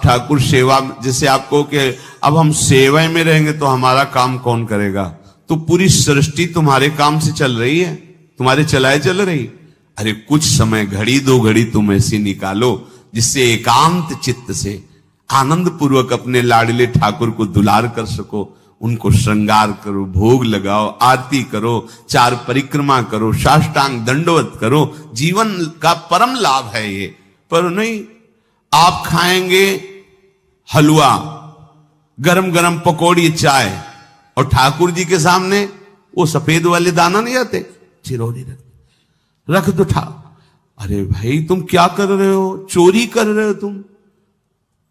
ठाकुर सेवा, जैसे आपको कि अब हम सेवा में रहेंगे तो हमारा काम कौन करेगा? तो पूरी सृष्टि तुम्हारे काम से चल रही है, तुम्हारे चलाए चल रही। अरे कुछ समय, घड़ी दो घड़ी तुम ऐसी निकालो जिससे एकांत चित्त से आनंद पूर्वक अपने लाडले ठाकुर को दुलार कर सको। उनको श्रृंगार करो, भोग लगाओ, आरती करो, 4 परिक्रमा करो, साष्टांग दंडवत करो। जीवन का परम लाभ है ये। पर नहीं, आप खाएंगे हलवा, गरम गरम पकौड़ी, चाय, और ठाकुर जी के सामने वो सफेद वाले दाना नहीं आते, चिरौरी रख दो अरे भाई तुम क्या कर रहे हो? चोरी कर रहे हो तुम।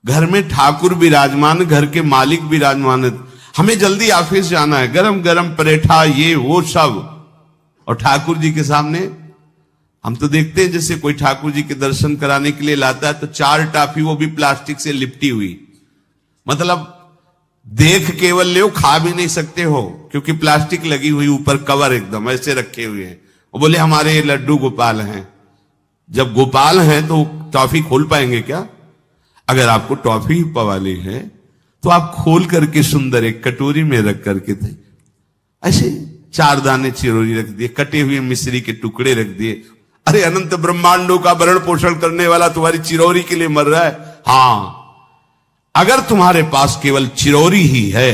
घर में ठाकुर विराजमान, घर के मालिक विराजमान, हमें जल्दी ऑफिस जाना है, गरम गरम परेठा, ये वो सब, और ठाकुर जी के सामने। हम तो देखते हैं जैसे कोई ठाकुर जी के दर्शन कराने के लिए लाता है तो 4 टाफी, वो भी प्लास्टिक से लिपटी हुई, मतलब देख केवल ले, खा भी नहीं सकते हो क्योंकि प्लास्टिक लगी हुई, ऊपर कवर एकदम ऐसे रखे हुए हैं। वो बोले हमारे लड्डू गोपाल हैं। जब गोपाल हैं तो टॉफी खोल पाएंगे क्या? अगर आपको टॉफी पवाली है तो आप खोल करके सुंदर एक कटोरी में रख करके थे, ऐसे 4 दाने चिरौरी रख दिए, कटे हुए मिश्री के टुकड़े रख दिए। अरे अनंत ब्रह्मांडों का भरण पोषण करने वाला तुम्हारी चिरौरी के लिए मर रहा है। हाँ, अगर तुम्हारे पास केवल चिरौरी ही है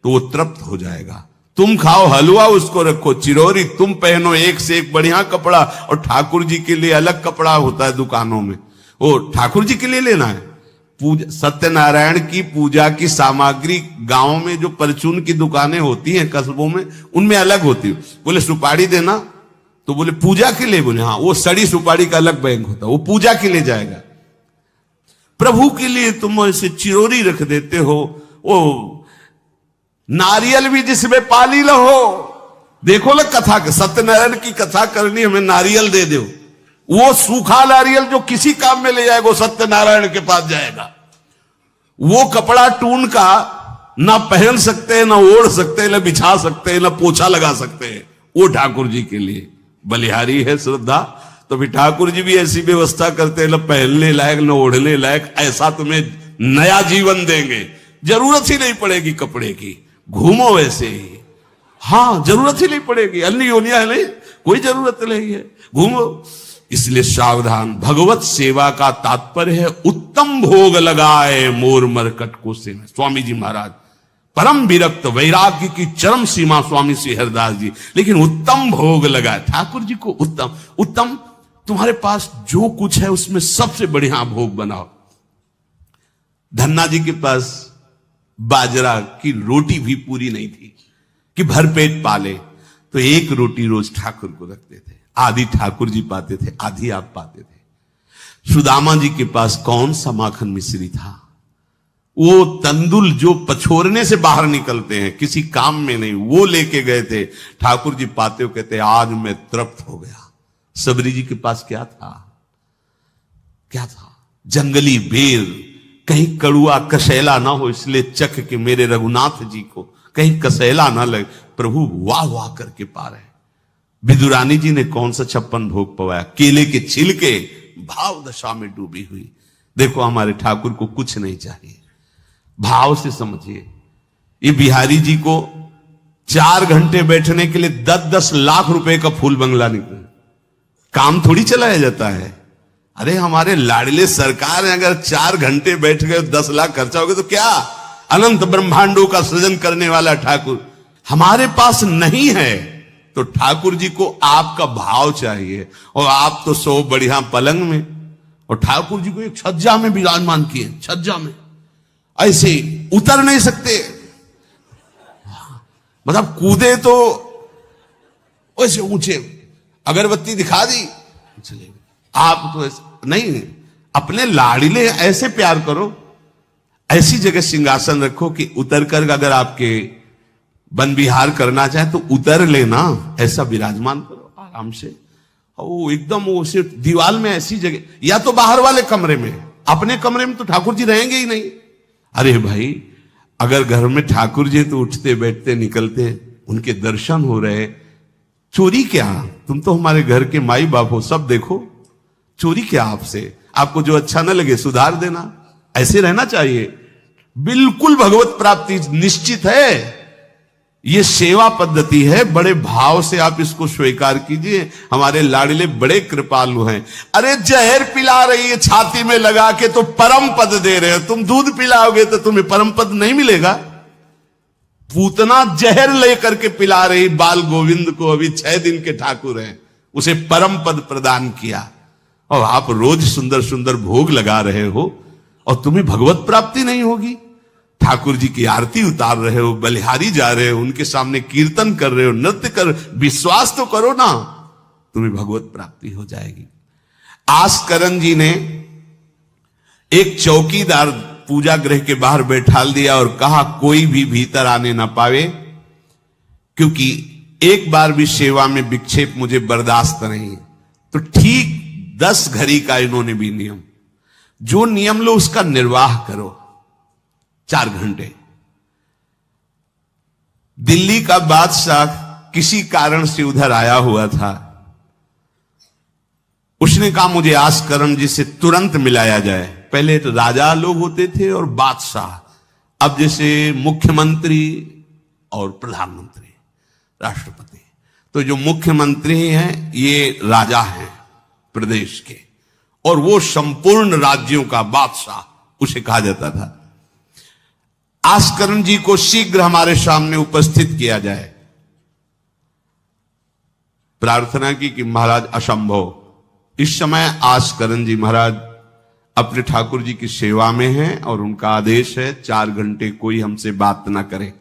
तो वो तृप्त हो जाएगा। तुम खाओ हलवा, उसको रखो, चिरौरी तुम पहनो, एक से एक बढ़िया कपड़ा, और ठाकुर जी के लिए अलग कपड़ा होता है दुकानों में, वो ठाकुर जी के लिए लेना है। पूजा, सत्यनारायण की पूजा की सामग्री गांव में जो परचून की दुकानें होती हैं कस्बों में, उनमें अलग होती है। बोले सुपारी देना, तो बोले पूजा के लिए, बोले हाँ, वो सड़ी सुपारी का अलग बैंक होता है, वो पूजा के लिए जाएगा। प्रभु के लिए तुम ऐसे चिरौरी रख देते हो। वो नारियल भी जिसमें पाली लहो, देखो ना कथा के, सत्यनारायण की कथा करनी, हमें नारियल दे दो। वो सूखा नारियल जो किसी काम में ले जाएगा, सत्यनारायण के पास जाएगा। वो कपड़ा टून का ना पहन सकते हैं, ना ओढ़ सकते हैं, ना बिछा सकते हैं, ना पोछा लगा सकते हैं, वो ठाकुर जी के लिए बलिहारी है श्रद्धा। तो फिर ठाकुर जी भी ऐसी व्यवस्था करते हैं, ना पहनने लायक, ना ओढ़ने लायक, ऐसा तुम्हें नया जीवन देंगे, जरूरत ही नहीं पड़ेगी कपड़े की, घूमो वैसे ही। हाँ, जरूरत ही नहीं पड़ेगी, अन्य योनिया है नहीं, कोई जरूरत नहीं है, घूमो। इसलिए सावधान। भगवत सेवा का तात्पर्य है उत्तम भोग लगाए मोर मरकट को से। स्वामी जी महाराज परम विरक्त, वैराग्य की चरम सीमा स्वामी श्री हरिदास जी, लेकिन उत्तम भोग लगाए ठाकुर जी को। उत्तम उत्तम, तुम्हारे पास जो कुछ है उसमें सबसे बढ़िया भोग बनाओ। धन्ना जी के पास बाजरा की रोटी भी पूरी नहीं थी कि भरपेट पाले, तो 1 रोटी रोज ठाकुर को रखते थे। आधी ठाकुर जी पाते थे, आधी आप पाते थे। सुदामा जी के पास कौन सा माखन मिश्री था? वो तंदुल जो पछोरने से बाहर निकलते हैं, किसी काम में नहीं, वो लेके गए थे। ठाकुर जी पाते हो कहते आज मैं तृप्त हो गया। सबरी जी के पास क्या था? क्या था? जंगली बेर, कहीं कड़ुआ कसैला ना हो, इसलिए चख के मेरे रघुनाथ जी को कहीं कसैला ना लगे। प्रभु वाह वाह करके पा रहे। विदुरानी जी ने कौन सा 56 भोग पवाया? केले के छिलके, भाव दशा में डूबी हुई। देखो हमारे ठाकुर को कुछ नहीं चाहिए, भाव से समझिए। ये बिहारी जी को 4 घंटे बैठने के लिए 10-10 लाख रुपए का फूल बंगला निकला, काम थोड़ी चलाया जाता है। अरे हमारे लाडले सरकार है, अगर 4 घंटे बैठ गए 10 लाख खर्चा हो गया तो क्या? अनंत ब्रह्मांडों का सृजन करने वाला ठाकुर हमारे पास नहीं है, तो ठाकुर जी को आपका भाव चाहिए। और आप तो सो बढ़िया पलंग में, और ठाकुर जी को एक छज्जा में विराजमान किए, छज्जा में ऐसे उतर नहीं सकते, मतलब कूदे तो वैसे ऊंचे, अगरबत्ती दिखा दी चले। आप तो ऐसे नहीं, अपने लाडले ऐसे प्यार करो, ऐसी जगह सिंहासन रखो कि उतर कर अगर आपके वन विहार करना चाहे तो उतर लेना, ऐसा विराजमान करो आराम से। ओ एकदम वो सिर्फ दीवार में ऐसी जगह, या तो बाहर वाले कमरे में, अपने कमरे में तो ठाकुर जी रहेंगे ही नहीं। अरे भाई अगर घर में ठाकुर जी तो उठते बैठते निकलते, उनके दर्शन हो रहे, चोरी क्या? तुम तो हमारे घर के माई बाप हो, सब देखो, चोरी क्या आपसे? आपको जो अच्छा ना लगे सुधार देना, ऐसे रहना चाहिए। बिल्कुल भगवत प्राप्ति निश्चित है। ये सेवा पद्धति है, बड़े भाव से आप इसको स्वीकार कीजिए। हमारे लाडले बड़े कृपालु हैं। अरे जहर पिला रही है छाती में लगा के तो परम पद दे रहे हो, तुम दूध पिलाओगे तो तुम्हें परम पद नहीं मिलेगा। पूतना जहर लेकर के पिला रही बाल गोविंद को, अभी 6 दिन के ठाकुर हैं, उसे परम पद प्रदान किया, और आप रोज सुंदर सुंदर भोग लगा रहे हो और तुम्हें भगवत प्राप्ति नहीं होगी। ठाकुर जी की आरती उतार रहे हो, बलिहारी जा रहे हो, उनके सामने कीर्तन कर रहे हो, नृत्य कर, विश्वास तो करो ना, तुम्हें भगवत प्राप्ति हो जाएगी। आस्करण जी ने एक चौकीदार पूजा गृह के बाहर बैठाल दिया और कहा कोई भी भीतर आने ना पावे, क्योंकि एक बार भी सेवा में विक्षेप मुझे बर्दाश्त नहीं है। तो ठीक 10 घड़ी का इन्होंने भी नियम, जो नियम लो उसका निर्वाह करो। 4 घंटे। दिल्ली का बादशाह किसी कारण से उधर आया हुआ था। उसने कहा मुझे आस्करण जी से तुरंत मिलाया जाए। पहले तो राजा लोग होते थे और बादशाह, अब जैसे मुख्यमंत्री और प्रधानमंत्री, राष्ट्रपति। तो जो मुख्यमंत्री हैं ये राजा हैं प्रदेश के, और वो संपूर्ण राज्यों का बादशाह उसे कहा जाता था। आस्करण जी को शीघ्र हमारे सामने उपस्थित किया जाए। प्रार्थना की कि महाराज असंभव, इस समय आस्करण जी महाराज अपने ठाकुर जी की सेवा में हैं और उनका आदेश है 4 घंटे कोई हमसे बात ना करे।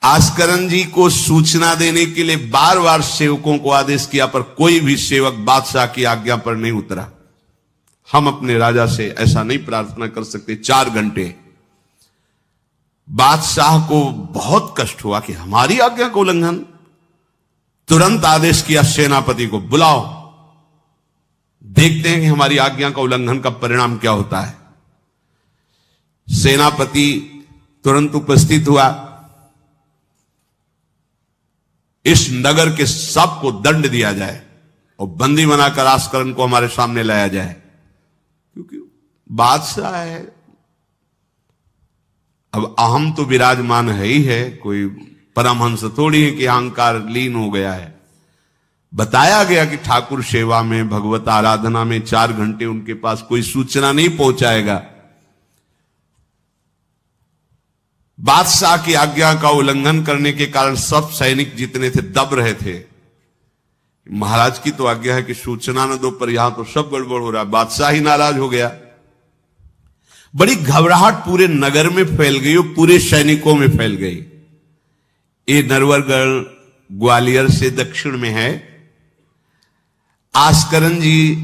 आस्करण जी को सूचना देने के लिए बार बार सेवकों को आदेश किया, पर कोई भी सेवक बादशाह की आज्ञा पर नहीं उतरा। हम अपने राजा से ऐसा नहीं प्रार्थना कर सकते। 4 घंटे। बादशाह को बहुत कष्ट हुआ कि हमारी आज्ञा का उल्लंघन। तुरंत आदेश किया सेनापति को, बुलाओ, देखते हैं कि हमारी आज्ञा का उल्लंघन का परिणाम क्या होता है। सेनापति तुरंत उपस्थित हुआ। इस नगर के सबको दंड दिया जाए और बंदी बनाकर आस्करण को हमारे सामने लाया जाए, क्योंकि बादशाह है। अब अहम तो विराजमान है ही है, कोई परमहंस थोड़ी है कि अहंकार लीन हो गया है। बताया गया कि ठाकुर सेवा में, भगवत आराधना में 4 घंटे उनके पास कोई सूचना नहीं पहुंचाएगा। बादशाह की आज्ञा का उल्लंघन करने के कारण सब सैनिक जितने थे दब रहे थे। महाराज की तो आज्ञा है कि सूचना न दो, पर यहां तो सब गड़बड़ हो रहा है। बादशाह ही नाराज हो गया। बड़ी घबराहट पूरे नगर में फैल गई और पूरे सैनिकों में फैल गई। ये नरवरगढ़ ग्वालियर से दक्षिण में है। आस्करण जी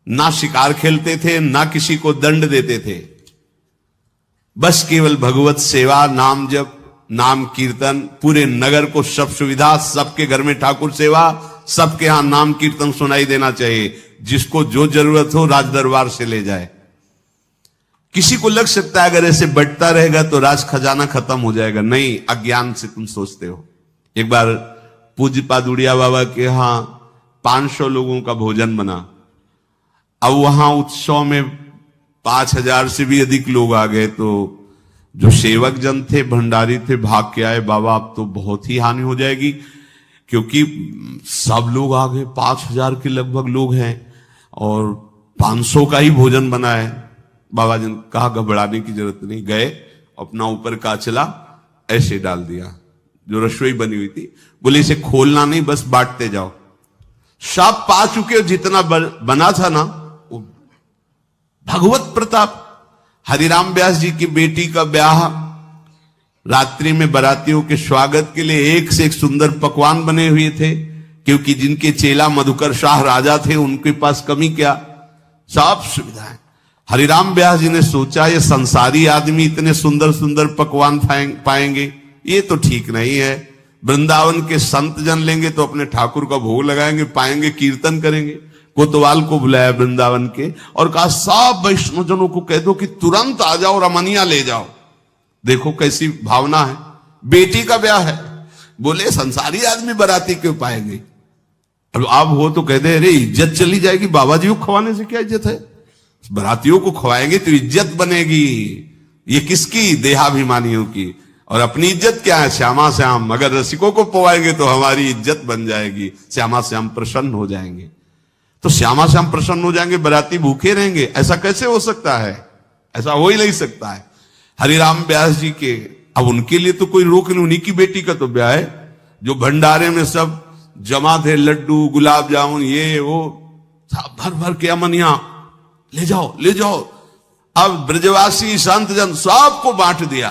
ना शिकार खेलते थे, ना किसी को दंड देते थे, बस केवल भगवत सेवा, नाम जप, नाम कीर्तन, पूरे नगर को सब सुविधा, सबके घर में ठाकुर सेवा, सबके यहां नाम कीर्तन सुनाई देना चाहिए। जिसको जो जरूरत हो राज दरबार से ले जाए। किसी को लग सकता है अगर ऐसे बढ़ता रहेगा तो राज खजाना खत्म हो जाएगा। नहीं, अज्ञान से तुम सोचते हो। एक बार पूज्य पादुड़िया बाबा के यहां 500 लोगों का भोजन बना। अब वहां उत्सव में 5000 से भी अधिक लोग आ गए, तो जो सेवक जन थे, भंडारी थे, भाग के आए, बाबा अब तो बहुत ही हानि हो जाएगी, क्योंकि सब लोग आ गए, 5000 के लगभग लोग हैं और 500 का ही भोजन बना है। बाबा जी ने कहा घबराने की जरूरत नहीं। गए, अपना ऊपर का चला ऐसे डाल दिया जो रसोई बनी हुई थी। बोले इसे खोलना नहीं, बस बांटते जाओ। सब पा चुके, जितना बना था ना, भगवत प्रताप। हरिराम व्यास जी की बेटी का ब्याह, रात्रि में बारातियों के स्वागत के लिए एक से एक सुंदर पकवान बने हुए थे, क्योंकि जिनके चेला मधुकर शाह राजा थे उनके पास कमी क्या, सब सुविधाएं। हरिराम व्यास जी ने सोचा ये संसारी आदमी इतने सुंदर सुंदर पकवान पाएंगे, ये तो ठीक नहीं है। वृंदावन के संत जन लेंगे तो अपने ठाकुर का भोग लगाएंगे, पाएंगे, कीर्तन करेंगे। कोतवाल को बुलाया वृंदावन के और कहा सब वैष्णव जनों को कह दो कि तुरंत आ जाओ, रमनिया ले जाओ। देखो कैसी भावना है, बेटी का ब्याह है। बोले संसारी आदमी बाराती क्यों पाएंगे। अब हो तो कह दे अरे इज्जत चली जाएगी, बाबा जी को खवाने से क्या इज्जत है। बरातियों को खवाएंगे तो इज्जत बनेगी। ये किसकी? देहाभिमानियों की। और अपनी इज्जत क्या है? श्यामा श्याम। अगर रसिकों को पवाएंगे तो हमारी इज्जत बन जाएगी, श्यामा श्याम प्रसन्न हो जाएंगे। तो श्यामा श्याम प्रसन्न हो जाएंगे, बराती भूखे रहेंगे? ऐसा कैसे हो सकता है? ऐसा हो ही नहीं सकता है। हरिराम व्यास जी के, अब उनके लिए तो कोई रोक नहीं, उन्हीं की बेटी का तो ब्याह है। जो भंडारे में सब जमा थे, लड्डू गुलाब जामुन ये वो भर भर के अमनिया, ले जाओ ले जाओ। अब ब्रजवासी संत जन सबको बांट दिया,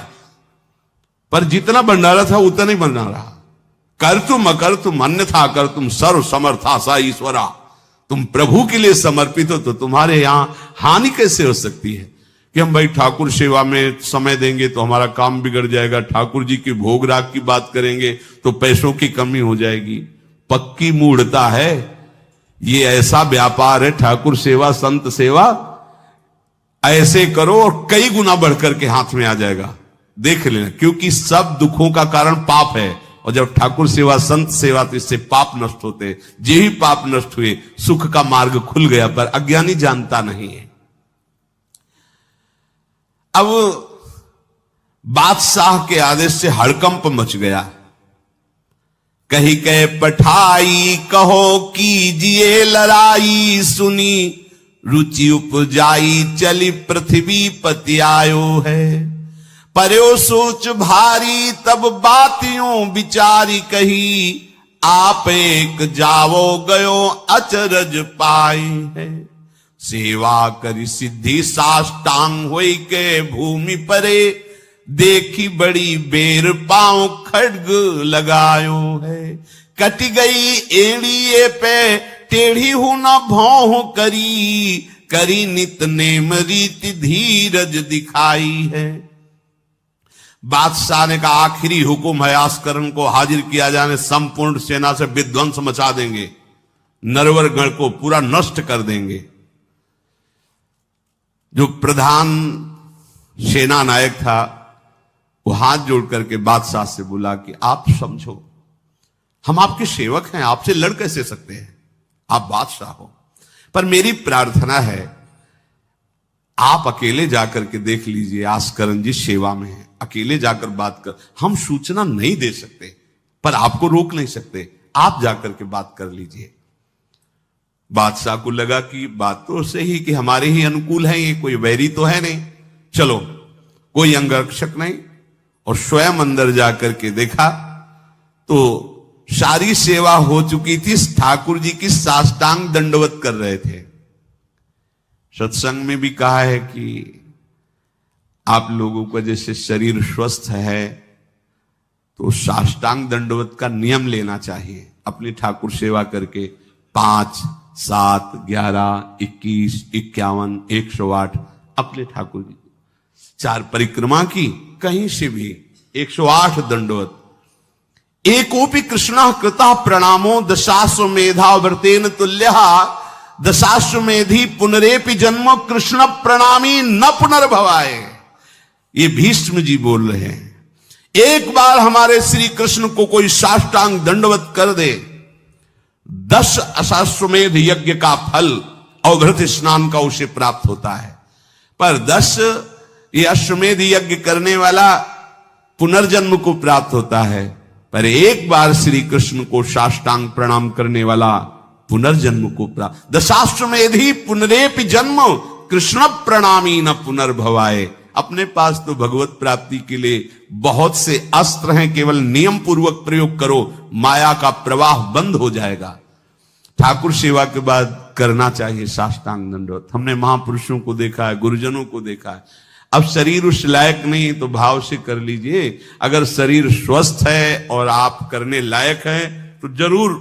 पर जितना भंडारा था उतना ही बना रहा। कर तुम अकर तुम अन्यथा कर तुम सर्व समर्था सा ईश्वरा। तुम प्रभु के लिए समर्पित हो तो तुम्हारे यहां हानि कैसे हो सकती है कि हम भाई ठाकुर सेवा में समय देंगे तो हमारा काम बिगड़ जाएगा, ठाकुर जी की भोग राग की बात करेंगे तो पैसों की कमी हो जाएगी। पक्की मूढ़ता है ये, ऐसा व्यापार है ठाकुर सेवा संत सेवा। ऐसे करो और कई गुना बढ़कर के हाथ में आ जाएगा, देख लेना। क्योंकि सब दुखों का कारण पाप है, और जब ठाकुर सेवा संत सेवा तो इससे पाप नष्ट होते। जे ही पाप नष्ट हुए सुख का मार्ग खुल गया, पर अज्ञानी जानता नहीं है। अब बादशाह के आदेश से हड़कंप मच गया। कही कह पठाई कहो कीजिए लड़ाई, सुनी रुचि उपजाई चली पृथ्वी पति आयो है। पर्यो सोच भारी तब बातियों विचारी कही, आप एक जावो गयो अचरज पाई है। सेवा करी सिद्धि साष्टांग होई के भूमि परे, देखी बड़ी बेर पांव खड्ग लगायो है। कट गई एड़िए पे टेढ़ी हूं न भौं करी, करी नित नेम रीति धीरज दिखाई है। बादशाह ने कहा आखिरी हुक्म है, आस्करण को हाजिर किया जाने, संपूर्ण सेना से विध्वंस मचा देंगे, नरवर गण को पूरा नष्ट कर देंगे। जो प्रधान सेना नायक था वो हाथ जोड़ करके बादशाह से बोला कि आप समझो, हम आपके सेवक हैं, आपसे लड़ कैसे सकते हैं, आप बादशाह हो। पर मेरी प्रार्थना है आप अकेले जाकर के देख लीजिए, आस्करण जी सेवा में है, अकेले जाकर बात कर। हम सूचना नहीं दे सकते पर आपको रोक नहीं सकते, आप जाकर के बात कर लीजिए। बादशाह को लगा कि बात तो सही कि हमारे ही अनुकूल है, ये कोई वैरी तो है नहीं, चलो कोई अंगरक्षक नहीं। और स्वयं अंदर जाकर के देखा तो सारी सेवा हो चुकी थी, ठाकुर जी की साष्टांग दंडवत कर रहे थे। सत्संग में भी कहा है कि आप लोगों का जैसे शरीर स्वस्थ है तो साष्टांग दंडवत का नियम लेना चाहिए अपनी ठाकुर सेवा करके। 5, 7, 11, 21, 51, 108 अपने ठाकुर जी 4 परिक्रमा की, कहीं से भी 108 दंडवत। एकोपि कृष्ण कृता प्रणामो दशाश्वमेधा व्रतेन तुल्यः, दशाश्वमेधी पुनरेपि जन्म कृष्ण प्रणामी न पुनर्भवाय। ये भीष्म जी बोल रहे हैं, एक बार हमारे श्री कृष्ण को कोई साष्टांग दंडवत कर दे, 10 अश्वमेध यज्ञ का फल अवघृत स्नान का उसे प्राप्त होता है। पर 10 ये अश्वमेध यज्ञ करने वाला पुनर्जन्म को प्राप्त होता है, पर एक बार श्री कृष्ण को साष्टांग प्रणाम करने वाला पुनर्जन्म को प्राप्त। दशाश्वमेधी पुनरेपि जन्म कृष्ण प्रणामी न पुनर्भवाय। अपने पास तो भगवत प्राप्ति के लिए बहुत से अस्त्र हैं, केवल नियम पूर्वक प्रयोग करो, माया का प्रवाह बंद हो जाएगा। ठाकुर सेवा के बाद करना चाहिए साष्टांग दंडवत। हमने महापुरुषों को देखा है, गुरुजनों को देखा है। अब शरीर उस लायक नहीं तो भाव से कर लीजिए, अगर शरीर स्वस्थ है और आप करने लायक हैं तो जरूर।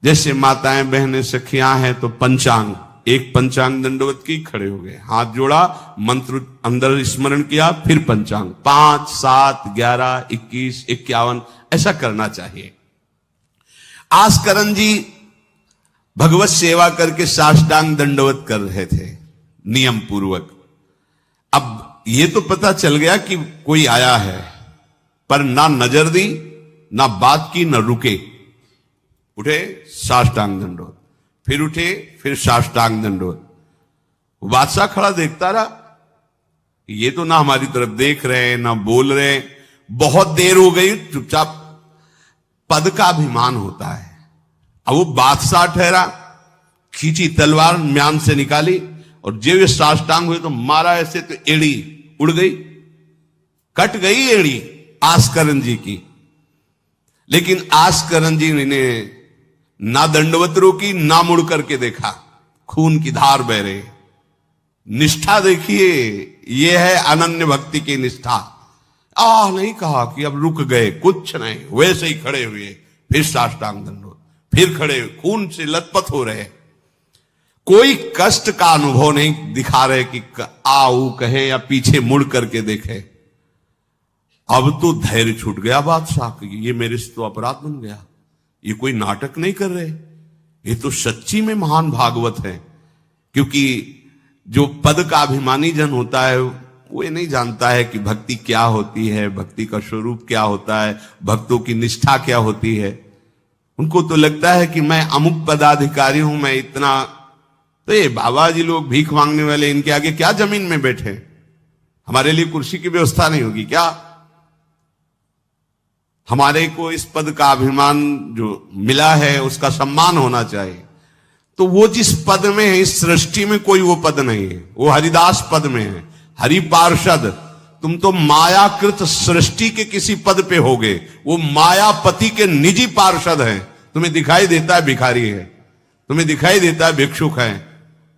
जैसे माताएं बहनें सखियां हैं तो पंचांग, एक पंचांग दंडवत की, खड़े हो गए, हाथ जोड़ा, मंत्र अंदर स्मरण किया, फिर पंचांग 5, 7, 11, 21, 51 ऐसा करना चाहिए। आस्करण जी भगवत सेवा करके साष्टांग दंडवत कर रहे थे नियम पूर्वक। अब ये तो पता चल गया कि कोई आया है, पर ना नजर दी, ना बात की, ना रुके, उठे साष्टांग दंडवत, फिर उठे, फिर साष्टांग दंडवत वो बादशाह खड़ा देखता रहा, ये तो ना हमारी तरफ देख रहे हैं ना बोल रहे हैं। बहुत देर हो गई, चुपचाप। पद का अभिमान होता है। अब वो बादशाह ठहरा, खींची तलवार, म्यान से निकाली और जब ये साष्टांग हुए तो मारा ऐसे, तो एड़ी उड़ गई, कट गई एड़ी आस्करन जी की। लेकिन आस्करन जी ने ना दंडवत रोकी, ना मुड़ करके देखा, खून की धार बह रही। निष्ठा देखिए, यह है अनन्य भक्ति की निष्ठा। नहीं कहा कि अब रुक गए, कुछ नहीं, वैसे ही खड़े हुए, फिर साष्टांग दंडवत, फिर खड़े, खून से लथपथ हो रहे। कोई कष्ट का अनुभव नहीं दिखा रहे कि आओ कहे या पीछे मुड़ करके देखे। अब तो धैर्य छूट गया बादशाह की, ये मेरे से तो अपराध बन गया, ये कोई नाटक नहीं कर रहे, ये तो सच्ची में महान भागवत है। क्योंकि जो पद का अभिमानी जन होता है वो ये नहीं जानता है कि भक्ति क्या होती है, भक्ति का स्वरूप क्या होता है, भक्तों की निष्ठा क्या होती है। उनको तो लगता है कि मैं अमुक पदाधिकारी हूं, मैं इतना, तो ये बाबा जी लोग भीख मांगने वाले, इनके आगे क्या जमीन में बैठे, हमारे लिए कुर्सी की व्यवस्था नहीं होगी क्या? हमारे को इस पद का अभिमान जो मिला है उसका सम्मान होना चाहिए। तो वो जिस पद में है, इस सृष्टि में कोई वो पद नहीं है, वो हरिदास पद में है, हरि पार्षद। तुम तो मायाकृत सृष्टि के किसी पद पे होगे, वो मायापति के निजी पार्षद हैं। तुम्हें दिखाई देता है भिखारी है, तुम्हें दिखाई देता है भिक्षुक है,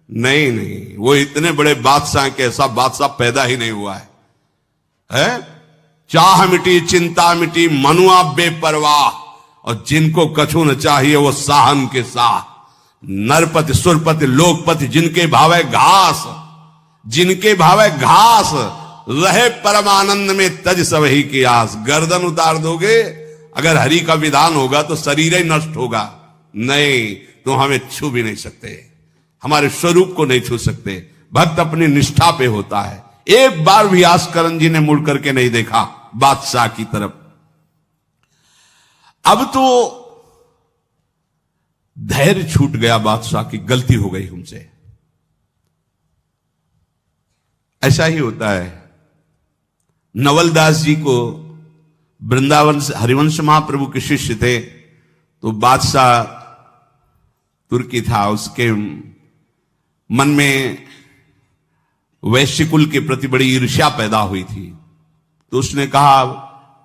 नहीं नहीं, वो इतने बड़े बादशाह के ऐसा बादशाह पैदा ही नहीं हुआ है? चाह मिटी चिंता मिटी, मनुआ बेपरवाह, और जिनको कछु न चाहिए वो साहन के साह। नरपति सुरपति लोकपति, जिनके भावे घास, जिनके भावे घास, रहे परमानंद में तज सबही की आस। गर्दन उतार दोगे, अगर हरि का विधान होगा तो शरीर ही नष्ट होगा, नहीं तो हमें छू भी नहीं सकते, हमारे स्वरूप को नहीं छू सकते। भक्त अपनी निष्ठा पे होता है। एक बार भी आस्करन जी ने मुड़ करके नहीं देखा बादशाह की तरफ। अब तो धैर्य छूट गया बादशाह की, गलती हो गई हमसे। ऐसा ही होता है। नवलदास जी को वृंदावन से हरिवंश महाप्रभु के शिष्य थे, तो बादशाह तुर्की था, उसके मन में वैश्य कुल के प्रति बड़ी ईर्ष्या पैदा हुई थी। तो उसने कहा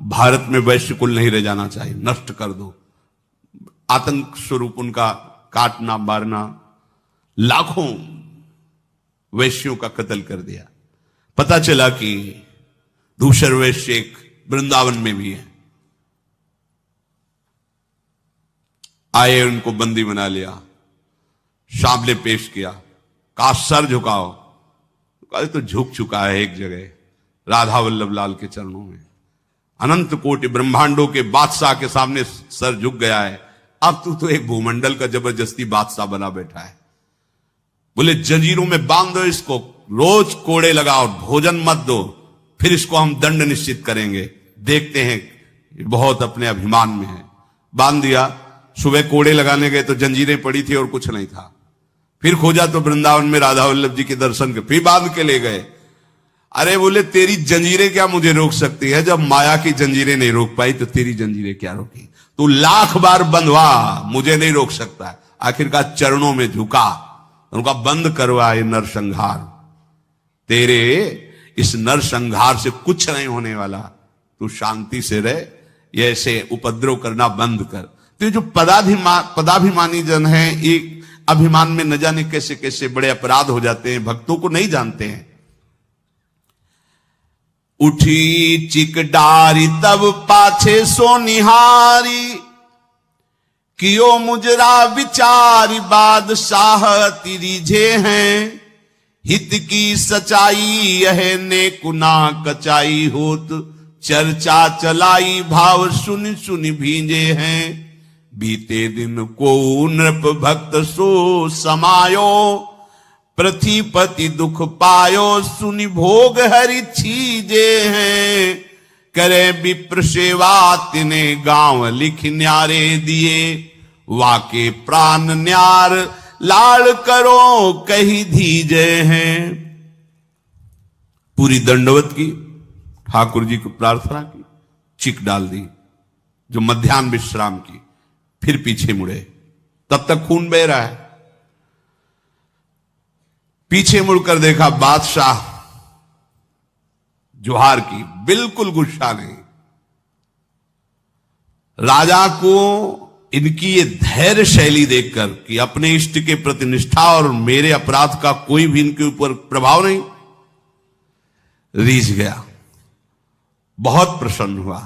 भारत में वैश्य कुल नहीं रह जाना चाहिए, नष्ट कर दो। आतंक स्वरूप उनका काटना मारना, लाखों वैश्यों का कत्ल कर दिया। पता चला कि दूसर वैश्य एक वृंदावन में भी है। आए, उनको बंदी बना लिया, सामने पेश किया, कहा सर झुकाओ। कहा तो झुक चुका है एक जगह, राधा वल्लभ लाल के चरणों में। अनंत कोटि ब्रह्मांडों के बादशाह के सामने सर झुक गया है। अब तू तो एक भूमंडल का जबरदस्ती बादशाह बना बैठा है। बोले जंजीरों में बांध दो इसको, रोज कोड़े लगाओ, भोजन मत दो, फिर इसको हम दंड निश्चित करेंगे, देखते हैं, बहुत अपने अभिमान में है। बांध दिया। सुबह कोड़े लगाने गए तो जंजीरें पड़ी थी और कुछ नहीं था। फिर खोजा तो वृंदावन में राधा वल्लभ जी के दर्शन के, फिर बांध के ले गए। अरे बोले तेरी जंजीरें क्या मुझे रोक सकती है? जब माया की जंजीरें नहीं रोक पाई तो तेरी जंजीरें क्या रोकी? तू लाख बार बंधवा, मुझे नहीं रोक सकता। आखिरकार चरणों में झुका, उनका बंद करवा ये नरसंहार। तेरे इस नरसंहार से कुछ नहीं होने वाला, तू शांति से रह, ये ऐसे उपद्रव करना बंद कर। तो जो पदाभिमानी जन है, एक अभिमान में न जाने कैसे कैसे बड़े अपराध हो जाते हैं, भक्तों को नहीं जानते हैं। उठी चिक डारी तब पाछे सो निहारी, कियो मुजरा विचारी बादशाह तिरिझे हैं। हित की सचाई यह ने कुना कचाई होत, चर्चा चलाई भाव सुन सुन भींजे हैं। बीते दिन को नृप भक्त सो समायो, पृथ्वीपति दुख पायो सुनि भोग हरि छीजे हैं। करे विप्र सेवा तिने गांव लिख न्यारे दिए, वाके प्राण न्यार लाड़ करो कही धीजे हैं। पूरी दंडवत की, ठाकुर जी को प्रार्थना की, चिक डाल दी जो मध्याह्न विश्राम की, फिर पीछे मुड़े। तब तक खून बह रहा है। पीछे मुड़कर देखा बादशाह जोहार की, बिल्कुल गुस्सा नहीं। राजा को इनकी ये धैर्य शैली देखकर कि अपने इष्ट के प्रति निष्ठा और मेरे अपराध का कोई भी इनके ऊपर प्रभाव नहीं, रीझ गया, बहुत प्रसन्न हुआ।